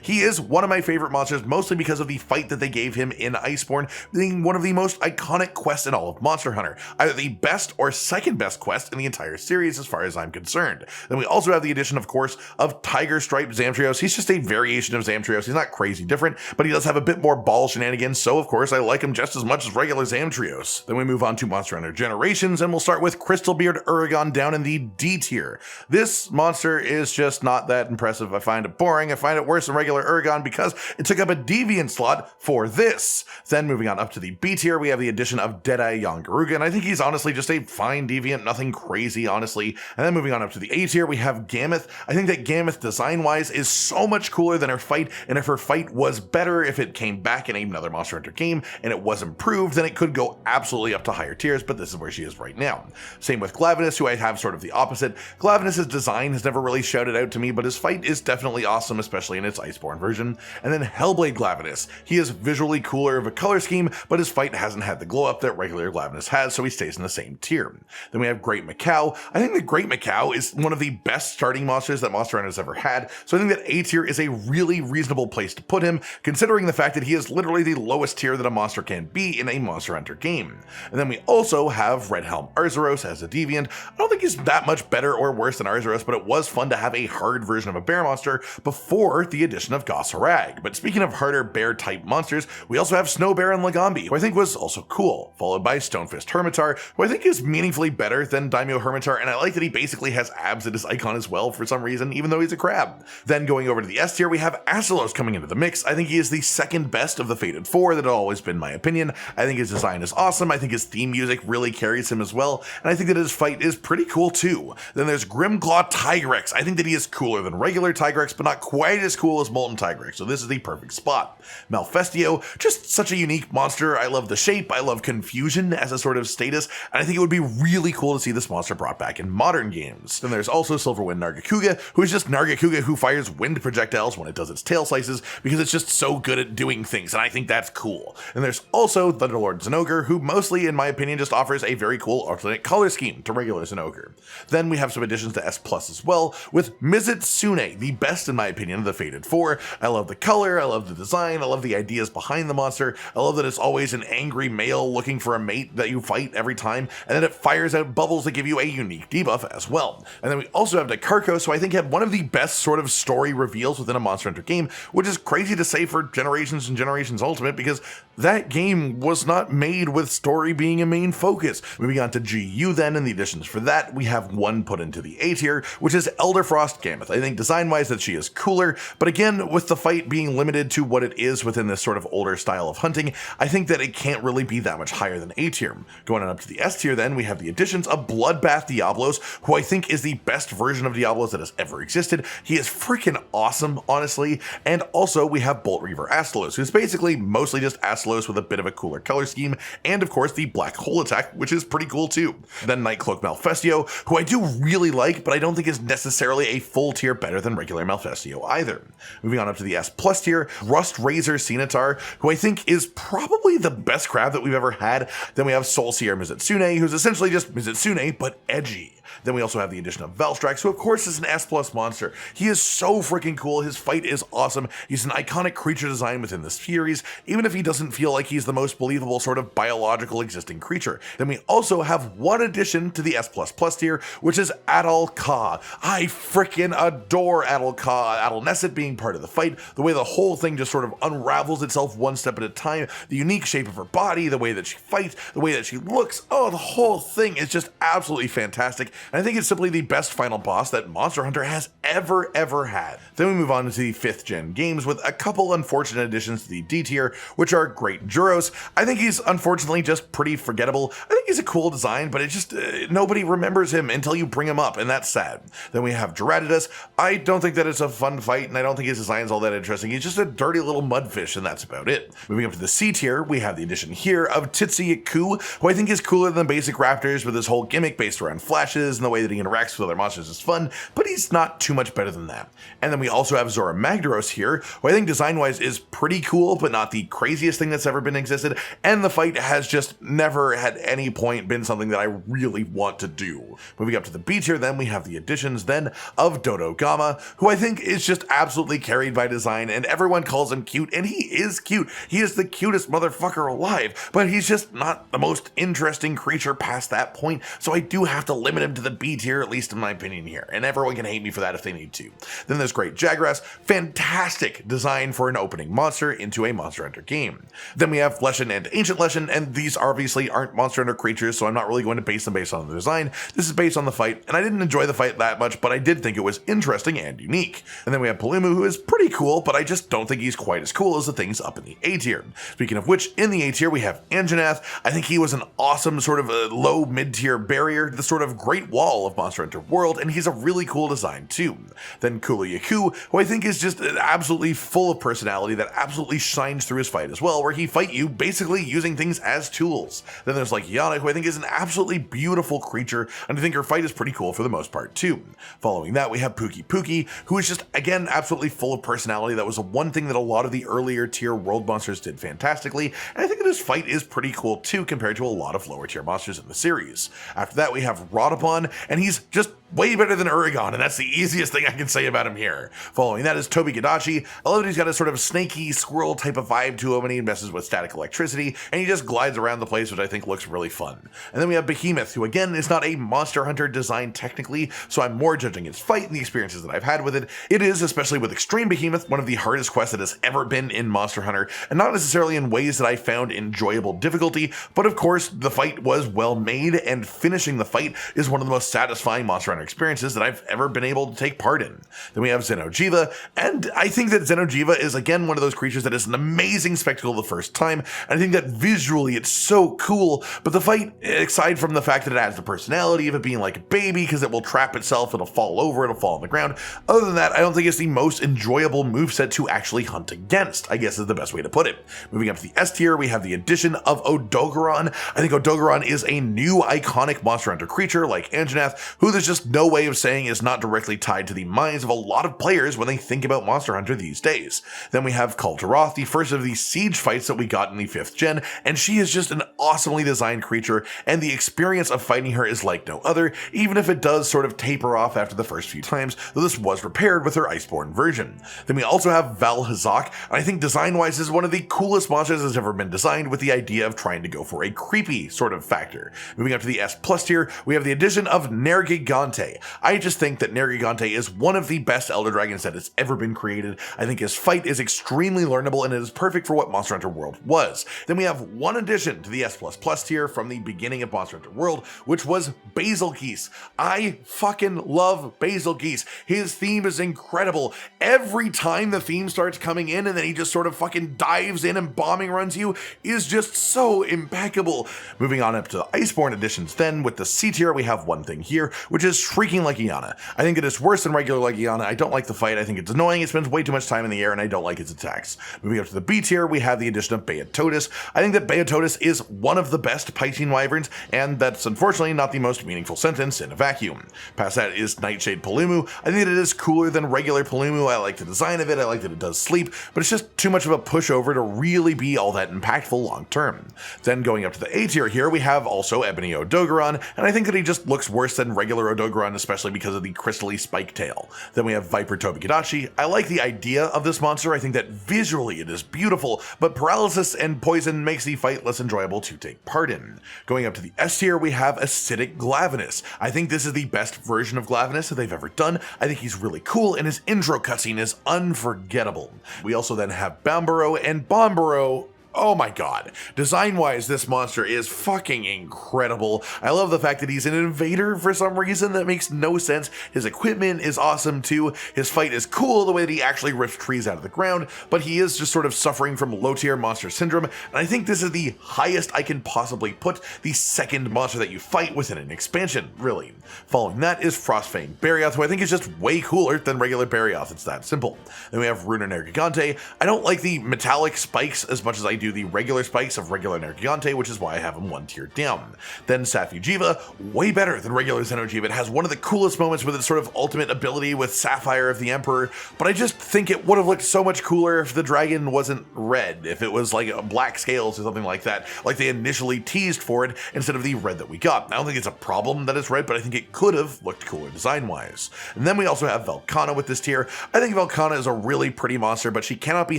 He is one of my favorite monsters, mostly because of the fight that they gave him in Iceborne, being one of the most iconic quests in all of Monster Hunter, either the best or second best quest in the entire series as far as I'm concerned. Then we also have the addition, of course, of Tiger Stripe Zamtrios. He's just a variation of Zamtrios. He's not crazy different, but he does have a bit more ball shenanigans, so of course I like him just as much as regular Zamtrios. Then we move on to Monster Hunter Generations, and we'll start with Crystalbeard Uragon down in the D tier. This monster is just not that impressive. I find it boring. I find it worse than regular Uragon because it took up a deviant slot for this. Then moving on up to the B tier, we have the addition of Deadeye Yongaruga, and I think he's honestly just a fine deviant, nothing crazy, honestly. And then moving on up to the A tier, we have Gammoth. I think that Gammoth design-wise is so much cooler than her fight, and if her fight was better, if it came back in another Monster Hunter game and it was improved, then it could go absolutely up to higher tiers, but this is where she is right now. Same with Glavenus, who I have sort of the opposite. Glavenus' design has never really shouted out to me, but his fight is definitely awesome, especially in its Iceborne version. And then Hellblade Glavenus. He is visually cooler of a color scheme, but his fight hasn't had the glow up that regular Glavenus has, so he stays in the same tier. Then we have Great Macau. I think the Great Macau is one of the best starting monsters that Monster Hunter has ever had, so I think that A tier is a really reasonable place to put him, considering the fact that he is literally the lowest tier that a monster can be in a Monster Hunter game. And then we also have Red Helm Arzuros as a deviant. I don't think he's that much better or worse than Arzuros, but it was fun to have a hard version of a bear monster before the addition of Gosarag. But speaking of harder bear type monsters, we also have Snow Bear and Lagambi, who I think was also cool, followed by Stonefist Hermitar, who I think is meaningfully better than Daimyo Hermitar, and I like that he basically has abs at his icon as well for some reason, even though he's a crab. Then going over to the S tier, we have Astalos coming into the mix. I think he is the second best of the Fated Four. That has always been my opinion. I think his design is awesome. I think his theme music really carries him as well, and I think that his fight is pretty cool too. Then there's Grimclaw Tigrex. I think that he is cooler than regular Tigrex, but not quite as cool as Molten Tigrex, so this is the perfect spot. Malfestio, just such a unique monster. I love the shape. I love confusion as a sort of status, and I think it would be really cool to see this monster brought back in modern games. Then there's also Silverwind Nargacuga, who is just Nargacuga who fires wind projectiles when it does its tail slices, because it's just so good at doing things, and I think that's cool. And there's also Thunderlord Zinogre, who mostly, in my opinion, just offers a very cool alternate color scheme to regular Zinogre. Then we have some additions to S+ as well, with Mizitsune, the best, in my opinion, of the Fated Four. I love the color, I love the design, I love the ideas behind the monster, I love that it's always an angry male looking for a mate that you fight every time, and then it fires out bubbles that give you a unique debuff as well. And then we also have Dakarkos, who I think had one of the best sort of story reveals within a Monster Hunter game, which is crazy to say for Generations and Generations Ultimate, because that game was not made with story being a main focus. Moving on to GU then, and the additions for that, we have one put into the A tier, which is Elderfrost Gammoth. I think design-wise that she is cooler, but again, with the fight being limited to what it is within this sort of older style of hunting, I think that it can't really be that much higher than A tier. Going on up to the S tier then, we have the additions of Bloodbath Diablos, who I think is the best version of Diablos that has ever existed. He is freaking awesome, honestly. And also we have Bolt Reaver Astalos, who's basically mostly just Astalos with a bit of a cooler color scheme, and of course the Black Hole attack, which is pretty cool too. Then Nightcloak Malfestio, who I do really like, but I don't think is necessarily a full tier better than regular Malfestio either. Moving on up to the S+ tier, Rust Razor Cenatar, who I think is probably the best crab that we've ever had. Then we have Soulseer Mizitsune, who's essentially just Mizitsune, but edgy. Then we also have the addition of Velstrax, who of course is an S+ monster. He is so freaking cool, his fight is awesome, he's an iconic creature design within this series, even if he doesn't feel like he's the most believable sort of biological existing creature. Then we also have one addition to the S++ tier, which is Adal Ka. I freaking adore Adal Ka, Adal Nesset being part of the fight, the way the whole thing just sort of unravels itself one step at a time, the unique shape of her body, the way that she fights, the way that she looks, oh, the whole thing is just absolutely fantastic. And I think it's simply the best final boss that Monster Hunter has ever had. Then we move on to the 5th gen games with a couple unfortunate additions to the D tier, which are Great Juros. I think he's unfortunately just pretty forgettable. I think he's a cool design, but it just, nobody remembers him until you bring him up, and that's sad. Then we have Gerardus. I don't think that it's a fun fight, and I don't think his design's all that interesting. He's just a dirty little mudfish, and that's about it. Moving up to the C tier, we have the addition here of Titsi Ku, who I think is cooler than basic raptors with his whole gimmick based around flashes, dodges and the way that he interacts with other monsters is fun, but he's not too much better than that. And then we also have Zora Magdaros here, who I think design-wise is pretty cool, but not the craziest thing that's ever been existed, and the fight has just never at any point been something that I really want to do. Moving up to the B tier, then we have the additions then of doshaguma, who I think is just absolutely carried by design, and everyone calls him cute, and he is cute. He is the cutest motherfucker alive, but he's just not the most interesting creature past that point, so I do have to limit him to the B tier, at least in my opinion here, and everyone can hate me for that if they need to. Then there's Great Jagras, fantastic design for an opening monster into a Monster Hunter game. Then we have Leshen and Ancient Leshen, and these obviously aren't Monster Hunter creatures, so I'm not really going to base them based on the design. This is based on the fight, and I didn't enjoy the fight that much, but I did think it was interesting and unique. And then we have Palumu, who is pretty cool, but I just don't think he's quite as cool as the things up in the A tier. Speaking of which, in the A tier we have Anjanath. I think he was an awesome sort of a low mid-tier barrier, the sort of Great Wall of Monster Hunter World, and he's a really cool design too. Then Kula Yaku, who I think is just absolutely full of personality that absolutely shines through his fight as well, where he fight you basically using things as tools. Then there's like Yana, who I think is an absolutely beautiful creature, and I think her fight is pretty cool for the most part too. Following that, we have Pookie, who is just, again, absolutely full of personality. That was the one thing that a lot of the earlier tier world monsters did fantastically, and I think that his fight is pretty cool too compared to a lot of lower tier monsters in the series. After that, we have Rodopon, and he's just way better than Uragon, and that's the easiest thing I can say about him here. Following that is Tobigadachi. I love that he's got a sort of snaky squirrel type of vibe to him, and he messes with static electricity, and he just glides around the place, which I think looks really fun. And then we have Behemoth, who again is not a Monster Hunter design technically, so I'm more judging its fight and the experiences that I've had with it. It is, especially with Extreme Behemoth, one of the hardest quests that has ever been in Monster Hunter, and not necessarily in ways that I found enjoyable difficulty, but of course the fight was well made, and finishing the fight is one of the most satisfying Monster Hunter experiences that I've ever been able to take part in. Then we have Xeno'jiiva, and I think that Xeno'jiiva is again one of those creatures that is an amazing spectacle the first time, and I think that visually it's so cool, but the fight, aside from the fact that it has the personality of it being like a baby because it will trap itself, it'll fall over, it'll fall on the ground, other than that, I don't think it's the most enjoyable moveset to actually hunt against, I guess is the best way to put it. Moving up to the S tier, we have the addition of Odogaron. I think Odogaron is a new iconic Monster Hunter creature like Anjanath, who there's just no way of saying is not directly tied to the minds of a lot of players when they think about Monster Hunter these days. Then we have Kul'Daroth, the first of the siege fights that we got in the 5th gen, and she is just an awesomely designed creature, and the experience of fighting her is like no other, even if it does sort of taper off after the first few times, though this was repaired with her Iceborne version. Then we also have Valhazak, and I think design-wise is one of the coolest monsters that's ever been designed, with the idea of trying to go for a creepy sort of factor. Moving up to the S+ tier, we have the addition of Nergigante. I just think that Nergigante is one of the best Elder Dragons that has ever been created. I think his fight is extremely learnable, and it is perfect for what Monster Hunter World was. Then we have one addition to the S++ tier from the beginning of Monster Hunter World, which was Basilgeuse. I fucking love Basilgeuse. His theme is incredible. Every time the theme starts coming in and then he just sort of fucking dives in and bombing runs you is just so impeccable. Moving on up to the Iceborne additions then, with the C tier we have one thing here, which is Shrieking Legiana. I think it is worse than regular Legiana. I don't like the fight. I think it's annoying. It spends way too much time in the air, and I don't like its attacks. Moving up to the B tier, we have the addition of Beatotus. I think that Beatotus is one of the best Piscean wyverns, and that's unfortunately not the most meaningful sentence in a vacuum. Past that is Nightshade Palumu. I think that it is cooler than regular Palumu. I like the design of it. I like that it does sleep, but it's just too much of a pushover to really be all that impactful long term. Then going up to the A tier here, we have also Ebony Odogaron, and I think that he just looks worse than regular Odogaron, especially because of the crystally spike tail. Then we have Viper Tobigadachi. I like the idea of this monster. I think that visually it is beautiful, but paralysis and poison makes the fight less enjoyable to take part in. Going up to the S tier, we have Acidic Glavenus. I think this is the best version of Glavenus that they've ever done. I think he's really cool, and his intro cutscene is unforgettable. We also then have Bomburo, and Bomburo, oh my god. Design-wise, this monster is fucking incredible. I love the fact that he's an invader for some reason that makes no sense. His equipment is awesome too. His fight is cool the way that he actually rips trees out of the ground, but he is just sort of suffering from low-tier monster syndrome, and I think this is the highest I can possibly put the second monster that you fight within an expansion, really. Following that is Frostfang Barioth, who I think is just way cooler than regular Barioth. It's that simple. Then we have Runa Nergigante. I don't like the metallic spikes as much as I do the regular spikes of regular Nergigante, which is why I have him 1 tier down. Then Safujiva, way better than regular Xenojiva. It has one of the coolest moments with its sort of ultimate ability with Sapphire of the Emperor, but I just think it would have looked so much cooler if the dragon wasn't red, if it was like black scales or something like that, like they initially teased for it instead of the red that we got. I don't think it's a problem that it's red, but I think it could have looked cooler design-wise. And then we also have Velkhana with this tier. I think Velkhana is a really pretty monster, but she cannot be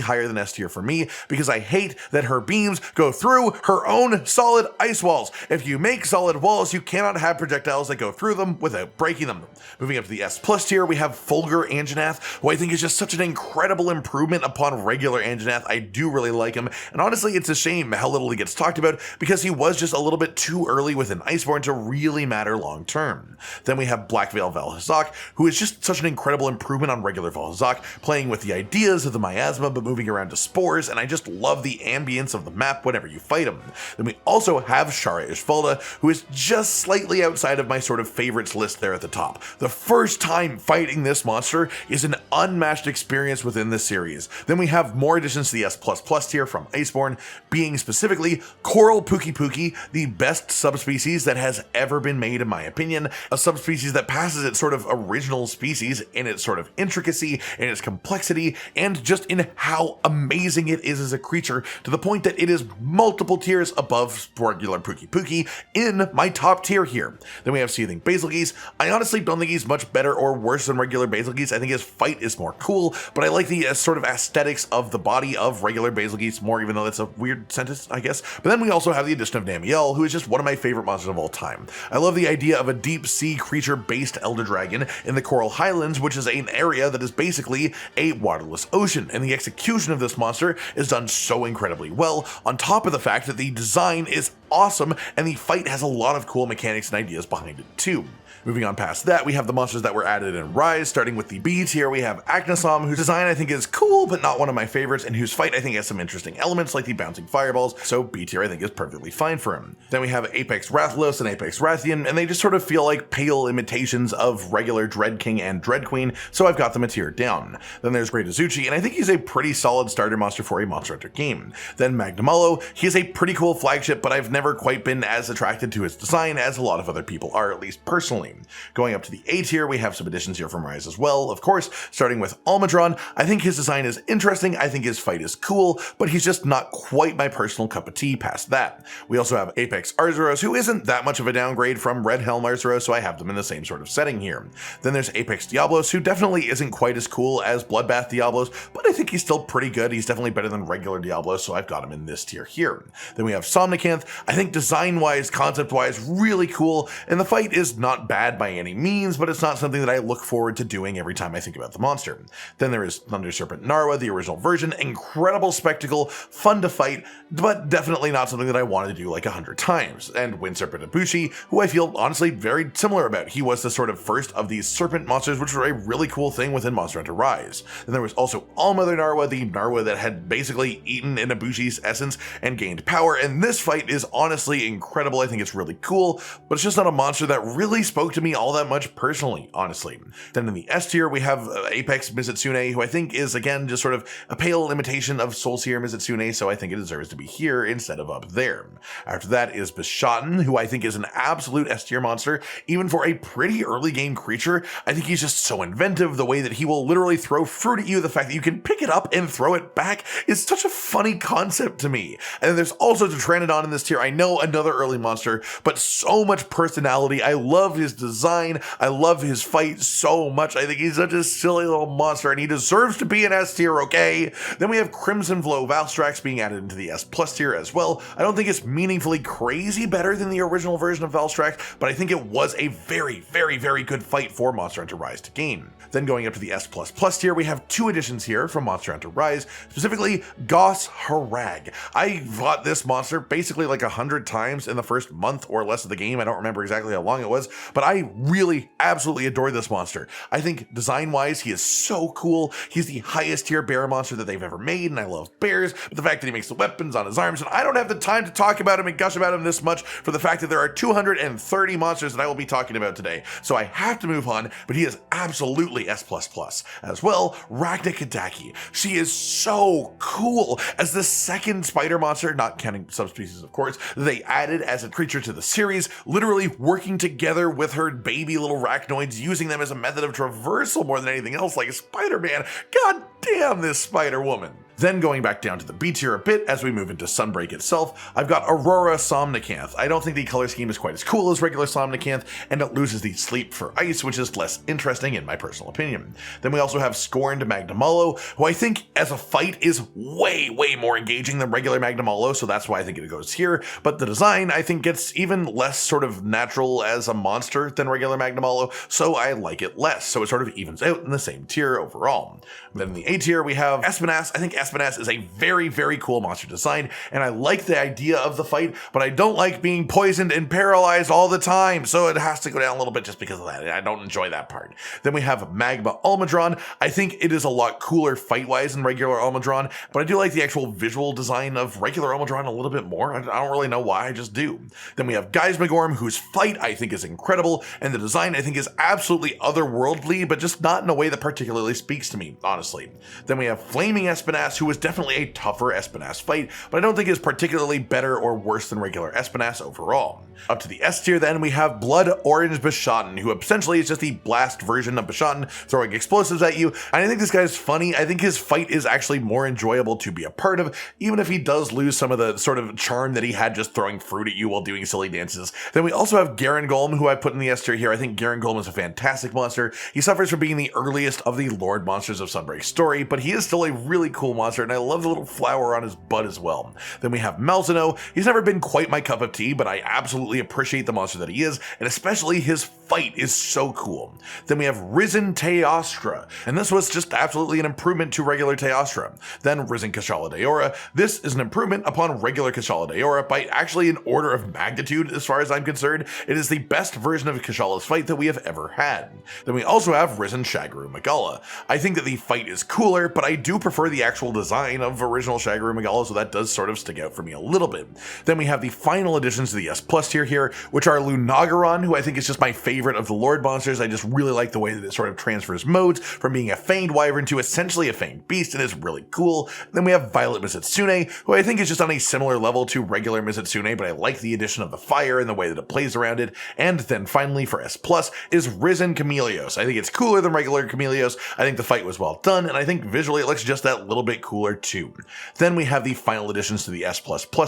higher than S tier for me because I hate that her beams go through her own solid ice walls. If you make solid walls, you cannot have projectiles that go through them without breaking them. Moving up to the S plus tier, we have Fulgur Anjanath, who I think is just such an incredible improvement upon regular Anjanath. I do really like him, and honestly, it's a shame how little he gets talked about because he was just a little bit too early with an Iceborne to really matter long term. Then we have Blackveil Valhazak, who is just such an incredible improvement on regular Valhazak, playing with the ideas of the miasma but moving around to spores, and I just love the ambience of the map whenever you fight him. Then we also have Shara Ishvalda, who is just slightly outside of my sort of favorites list there at the top. The first time fighting this monster is an unmatched experience within this series. Then we have more additions to the S++ tier from Iceborne, being specifically Coral Puki, the best subspecies that has ever been made in my opinion, a subspecies that passes its sort of original species in its sort of intricacy, in its complexity, and just in how amazing it is as a creature, to the point that it is multiple tiers above regular Puki in my top tier here. Then we have Seething Basilgeuse. I honestly don't think he's much better or worse than regular Basilgeuse. I think his fight is more cool, but I like the sort of aesthetics of the body of regular Basilgeuse more, even though that's a weird sentence, I guess. But then we also have the addition of Namiel, who is just one of my favorite monsters of all time. I love the idea of a deep sea creature based Elder Dragon in the Coral Highlands, which is an area that is basically a waterless ocean, and the execution of this monster is done so incredibly well, on top of the fact that the design is awesome and the fight has a lot of cool mechanics and ideas behind it too. Moving on past that, we have the monsters that were added in Rise. Starting with the B tier, we have Aknasom, whose design I think is cool, but not one of my favorites, and whose fight I think has some interesting elements, like the bouncing fireballs, so B tier I think is perfectly fine for him. Then we have Apex Rathalos and Apex Rathian, and they just sort of feel like pale imitations of regular Dread King and Dread Queen, so I've got them a tier down. Then there's Great Azuchi, and I think he's a pretty solid starter monster for a Monster Hunter game. Then Magnamalo, he is a pretty cool flagship, but I've never quite been as attracted to his design as a lot of other people are, at least personally. Going up to the A tier, we have some additions here from Rise as well, of course, starting with Almudron. I think his design is interesting, I think his fight is cool, but he's just not quite my personal cup of tea past that. We also have Apex Arzuros, who isn't that much of a downgrade from Red Helm Arzuros, so I have them in the same sort of setting here. Then there's Apex Diablos, who definitely isn't quite as cool as Bloodbath Diablos, but I think he's still pretty good. He's definitely better than regular Diablos, so I've got him in this tier here. Then we have Somnicanth. I think design-wise, concept-wise, really cool, and the fight is not bad by any means, but it's not something that I look forward to doing every time I think about the monster. Then there is Thunder Serpent Narwa, the original version, incredible spectacle, fun to fight, but definitely not something that I wanted to do like 100 times. And Wind Serpent Ibushi, who I feel honestly very similar about. He was the sort of first of these serpent monsters, which were a really cool thing within Monster Hunter Rise. Then there was also Allmother Narwa, the Narwa that had basically eaten in Ibushi's essence and gained power, and this fight is honestly incredible. I think it's really cool, but it's just not a monster that really spoke to me all that much personally, honestly. Then in the S tier, we have Apex Mizutsune, who I think is, again, just sort of a pale imitation of Soulseer Mizutsune, so I think it deserves to be here instead of up there. After that is Bishaten, who I think is an absolute S tier monster, even for a pretty early game creature. I think he's just so inventive. The way that he will literally throw fruit at you, the fact that you can pick it up and throw it back is such a funny concept to me. And then there's also Tetranodon in this tier. I know, another early monster, but so much personality. I love his design. I love his fight so much. I think he's such a silly little monster, and he deserves to be an S tier, okay? Then we have Crimson Flow Valstrax being added into the S+ tier as well. I don't think it's meaningfully crazy better than the original version of Valstrax, but I think it was a very, very, very good fight for Monster Hunter Rise to gain. Then going up to the S++ tier, we have two additions here from Monster Hunter Rise, specifically Goss Harag. I bought this monster basically like 100 times in the first month or less of the game. I don't remember exactly how long it was, but I really absolutely adore this monster. I think design-wise, he is so cool. He's the highest tier bear monster that they've ever made, and I love bears, but the fact that he makes the weapons on his arms, and I don't have the time to talk about him and gush about him this much for the fact that there are 230 monsters that I will be talking about today. So I have to move on, but he is absolutely S++. As well, Raknikadaki. She is so cool as the second spider monster, not counting subspecies of course, that they added as a creature to the series, literally working together with her baby little arachnoids, using them as a method of traversal more than anything else, like Spider-Man. God damn this Spider-Woman. Then going back down to the B tier a bit as we move into Sunbreak itself, I've got Aurora Somnicanth. I don't think the color scheme is quite as cool as regular Somnicanth, and it loses the sleep for ice, which is less interesting in my personal opinion. Then we also have Scorned Magnamalo, who I think as a fight is way more engaging than regular Magnamalo, so that's why I think it goes here, but the design I think gets even less sort of natural as a monster than regular Magnamalo, so I like it less, so it sort of evens out in the same tier overall. Then in the A tier we have Espinas. I think Espinas is a very cool monster design, and I like the idea of the fight, but I don't like being poisoned and paralyzed all the time, so it has to go down a little bit just because of that. I don't enjoy that part. Then we have Magma Almudron. I think it is a lot cooler fight-wise than regular Almudron, but I do like the actual visual design of regular Almudron a little bit more. I don't really know why, I just do. Then we have Geismagorm, whose fight I think is incredible, and the design I think is absolutely otherworldly, but just not in a way that particularly speaks to me, honestly. Then we have Flaming Espinas, who is definitely a tougher Espinas fight, but I don't think is particularly better or worse than regular Espinas overall. Up to the S tier then, we have Blood Orange Bishaten, who essentially is just the blast version of Bishaten, throwing explosives at you. And I think this guy's funny. I think his fight is actually more enjoyable to be a part of, even if he does lose some of the sort of charm that he had just throwing fruit at you while doing silly dances. Then we also have Garangolm, who I put in the S tier here. I think Garangolm is a fantastic monster. He suffers from being the earliest of the Lord monsters of Sunbreak's story, but he is still a really cool monster, and I love the little flower on his butt as well. Then we have Malzeno. He's never been quite my cup of tea, but I absolutely appreciate the monster that he is, and especially his fight is so cool. Then we have Risen Teostra, and this was just absolutely an improvement to regular Teostra. Then Risen Kashala Daora. This is an improvement upon regular Kashala Daora by actually an order of magnitude as far as I'm concerned. It is the best version of Kashala's fight that we have ever had. Then we also have Risen Shagaru Magala. I think that the fight is cooler, but I do prefer the actual design of original Shagaru Magala, so that does sort of stick out for me a little bit. Then we have the final additions to the S+ tier here, which are Lunagaron, who I think is just my favorite of the Lord monsters. I just really like the way that it sort of transfers modes from being a fanged wyvern to essentially a fanged beast, and is really cool. Then we have Violet Mizutsune, who I think is just on a similar level to regular Mizutsune, but I like the addition of the fire and the way that it plays around it. And then finally for S+ is Risen Chameleos. I think it's cooler than regular Chameleos. I think the fight was well done, and I think visually it looks just that little bit cooler too. Then we have the final additions to the S++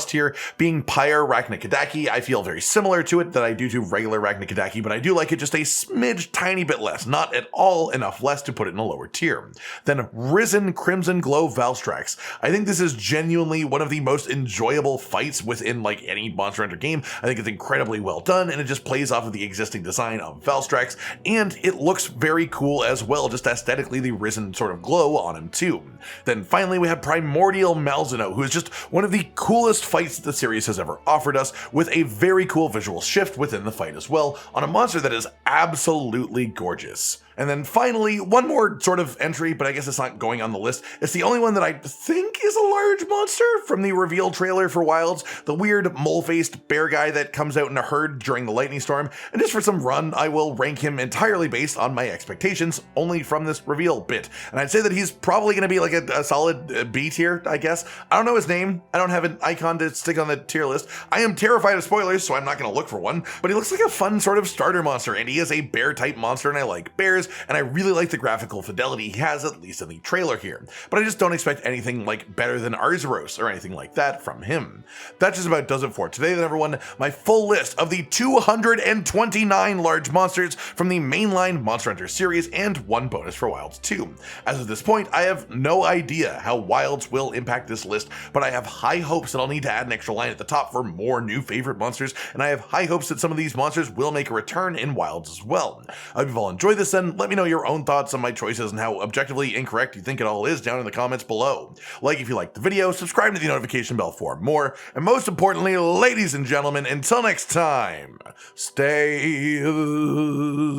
tier, being Pyre Raknikadaki. I feel very similar to it that I do to regular Raknikadaki, but I do like it just a smidge tiny bit less, not at all enough less to put it in a lower tier. Then Risen Crimson Glow Valstrax. I think this is genuinely one of the most enjoyable fights within like any Monster Hunter game. I think it's incredibly well done, and it just plays off of the existing design of Valstrax, and it looks very cool as well, just aesthetically the Risen sort of glow on him too. Then finally we have Primordial Malzeno, who is just one of the coolest fights that the series has ever offered us, with a very cool visual shift within the fight as well, on a monster that is absolutely gorgeous. And then finally, one more sort of entry, but I guess it's not going on the list. It's the only one that I think is a large monster from the reveal trailer for Wilds, the weird mole-faced bear guy that comes out in a herd during the lightning storm. And just for some run, I will rank him entirely based on my expectations, only from this reveal bit. And I'd say that he's probably going to be like a solid B tier, I guess. I don't know his name. I don't have an icon to stick on the tier list. I am terrified of spoilers, so I'm not going to look for one, but he looks like a fun sort of starter monster, and he is a bear-type monster, and I like bears, and I really like the graphical fidelity he has, at least in the trailer here. But I just don't expect anything like better than Arzuros or anything like that from him. That just about does it for today then, everyone. My full list of the 229 large monsters from the mainline Monster Hunter series, and one bonus for Wilds 2. As of this point, I have no idea how Wilds will impact this list, but I have high hopes that I'll need to add an extra line at the top for more new favorite monsters, and I have high hopes that some of these monsters will make a return in Wilds as well. I hope you've all enjoyed this then. let me know your own thoughts on my choices and how objectively incorrect you think it all is down in the comments below. Like if you liked the video, subscribe to the notification bell for more, and most importantly, ladies and gentlemen, until next time, stay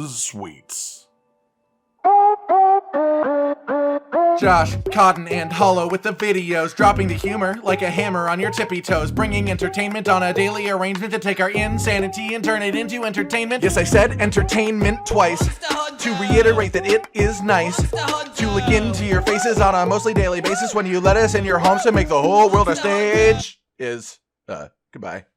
sweet. Josh, Cotton, and Hollow with the videos, dropping the humor like a hammer on your tippy toes, bringing entertainment on a daily arrangement to take our insanity and turn it into entertainment. Yes, I said entertainment twice, to reiterate that it is nice to look into your faces on a mostly daily basis when you let us in your homes to make the whole world a stage. Goodbye.